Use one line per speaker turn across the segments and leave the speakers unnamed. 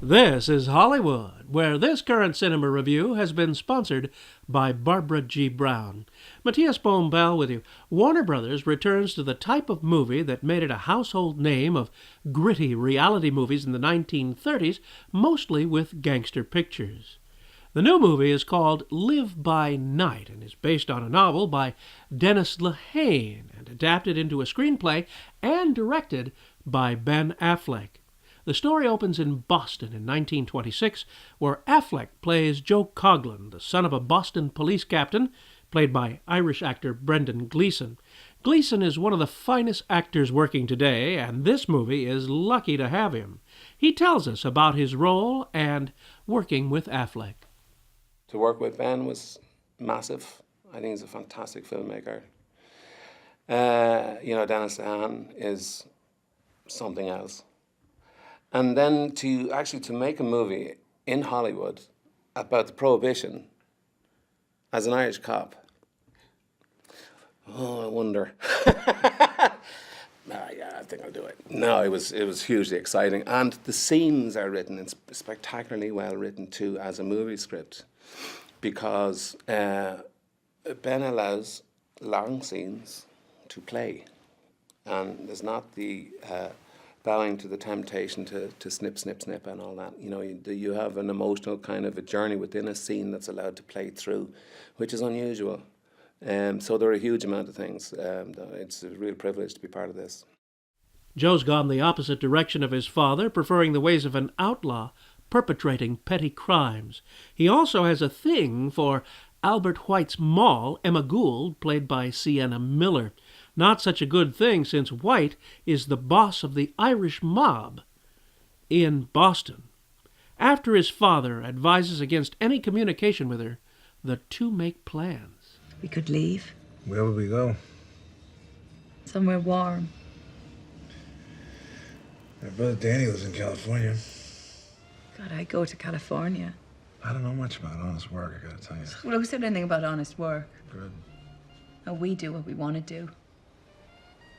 This is Hollywood, where this current cinema review has been sponsored by Barbara G. Brown. Matías Bombal with you. Warner Brothers returns to the type of movie that made it a household name of gritty reality movies in the 1930s, mostly with gangster pictures. The new movie is called Live by Night and is based on a novel by Dennis Lehane and adapted into a screenplay and directed by Ben Affleck. The story opens in Boston in 1926, where Affleck plays Joe Coughlin, the son of a Boston police captain, played by Irish actor Brendan Gleeson. Gleeson is one of the finest actors working today, and this movie is lucky to have him. He tells us about his role and working with Affleck.
To work with Ben was massive. I think he's a fantastic filmmaker. Dennis Lehane is something else. And then to make a movie in Hollywood about the Prohibition as an Irish cop. Oh, I wonder. Yeah, I think I'll do it. No, it was hugely exciting. And the scenes are written, it's spectacularly well written too as a movie script, because Ben allows long scenes to play. And there's not the bowing to the temptation to snip, snip, snip and all that. You have an emotional kind of a journey within a scene that's allowed to play through, which is unusual. So there are a huge amount of things. It's a real privilege to be part of this.
Joe's gone the opposite direction of his father, preferring the ways of an outlaw perpetrating petty crimes. He also has a thing for Albert White's Moll, Emma Gould, played by Sienna Miller. Not such a good thing, since White is the boss of the Irish mob in Boston. After his father advises against any communication with her, the two make plans.
We could leave.
Where would we go?
Somewhere warm.
My brother Danny lives in California.
God, I'd go to California.
I don't know much about honest work, I gotta tell you.
Well, who said anything about honest work?
Good.
No, we do what we want to do.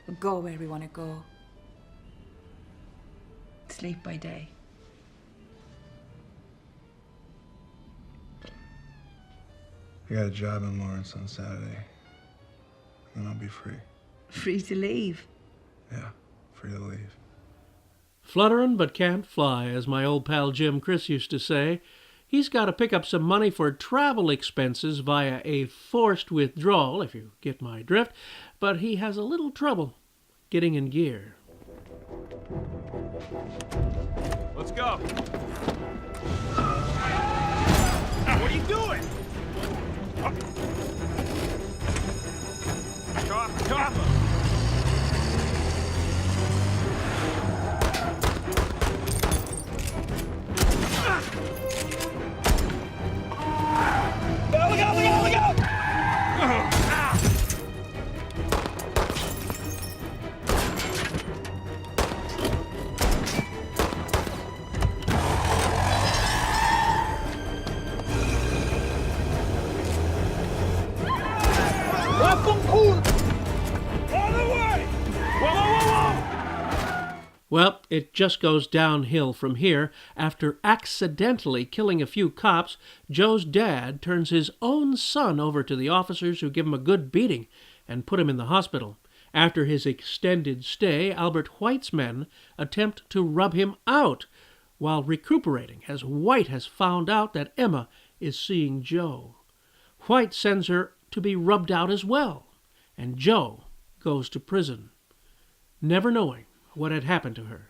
We'll go where we want to go. Sleep by day.
I got a job in Lawrence on Saturday. And then I'll be free.
Free to leave.
Yeah, free to leave.
Flutterin' but can't fly, as my old pal Jim Chris used to say. He's got to pick up some money for travel expenses via a forced withdrawal, if you get my drift, but he has a little trouble getting in gear.
Let's go. What are you doing? Chop. Look out!
Well, it just goes downhill from here. After accidentally killing a few cops, Joe's dad turns his own son over to the officers, who give him a good beating and put him in the hospital. After his extended stay, Albert White's men attempt to rub him out while recuperating, as White has found out that Emma is seeing Joe. White sends her to be rubbed out as well, and Joe goes to prison, never knowing what had happened to her.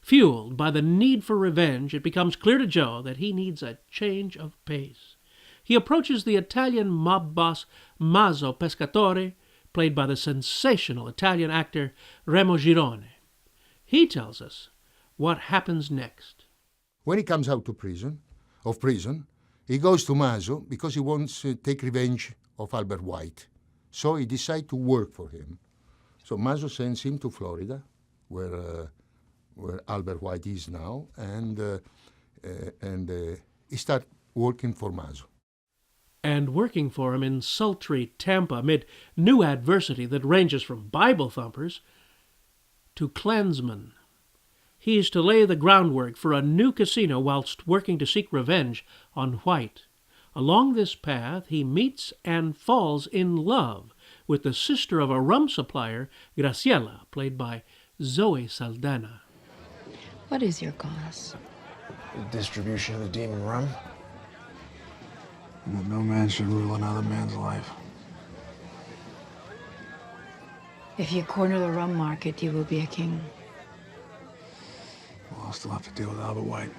Fueled by the need for revenge, it becomes clear to Joe that he needs a change of pace. He approaches the Italian mob boss Maso Pescatore, played by the sensational Italian actor Remo Girone. He tells us what happens next.
When he comes out of prison, he goes to Maso because he wants to take revenge of Albert White. So he decides to work for him. So Maso sends him to Florida, where Albert White is now, and he starts working for Maso.
And working for him in sultry Tampa amid new adversity that ranges from Bible thumpers to Klansmen. He is to lay the groundwork for a new casino whilst working to seek revenge on White. Along this path, he meets and falls in love with the sister of a rum supplier, Graciela, played by Zoe Saldana.
What is your cause?
The distribution of the demon rum.
And that no man should rule another man's life.
If you corner the rum market, you will be a king.
Well, I'll still have to deal with Albert White.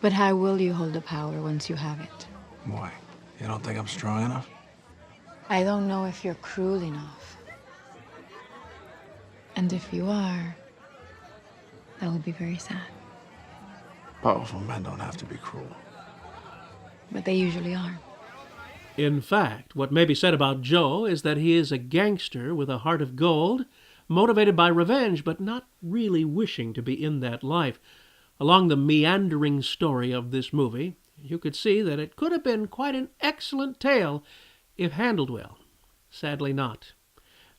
But how will you hold the power once you have it?
Why? You don't think I'm strong enough?
I don't know if you're cruel enough. And if you are, that will be very sad.
Powerful men don't have to be cruel.
But they usually are.
In fact, what may be said about Joe is that he is a gangster with a heart of gold, motivated by revenge, but not really wishing to be in that life. Along the meandering story of this movie, you could see that it could have been quite an excellent tale if handled well. Sadly not.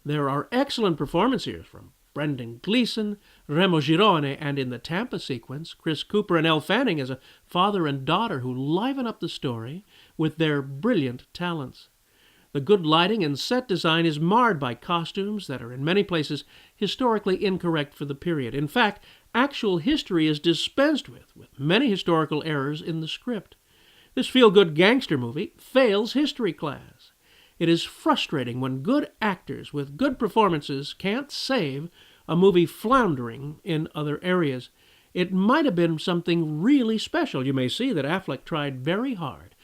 There are excellent performances from Brendan Gleeson, Remo Girone, and in the Tampa sequence, Chris Cooper and Elle Fanning as a father and daughter who liven up the story with their brilliant talents. The good lighting and set design is marred by costumes that are in many places historically incorrect for the period. In fact, actual history is dispensed with many historical errors in the script. This feel-good gangster movie fails history class. It is frustrating when good actors with good performances can't save a movie floundering in other areas. It might have been something really special. You may see that Affleck tried very hard.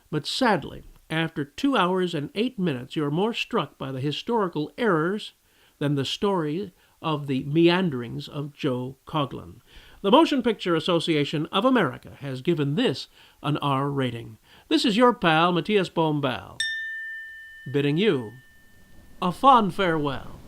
But sadly, after 2 hours and 8 minutes, you're more struck by the historical errors than the story of the meanderings of Joe Coughlin. The Motion Picture Association of America has given this an R rating. This is your pal, Matías Bombal, bidding you a fond farewell.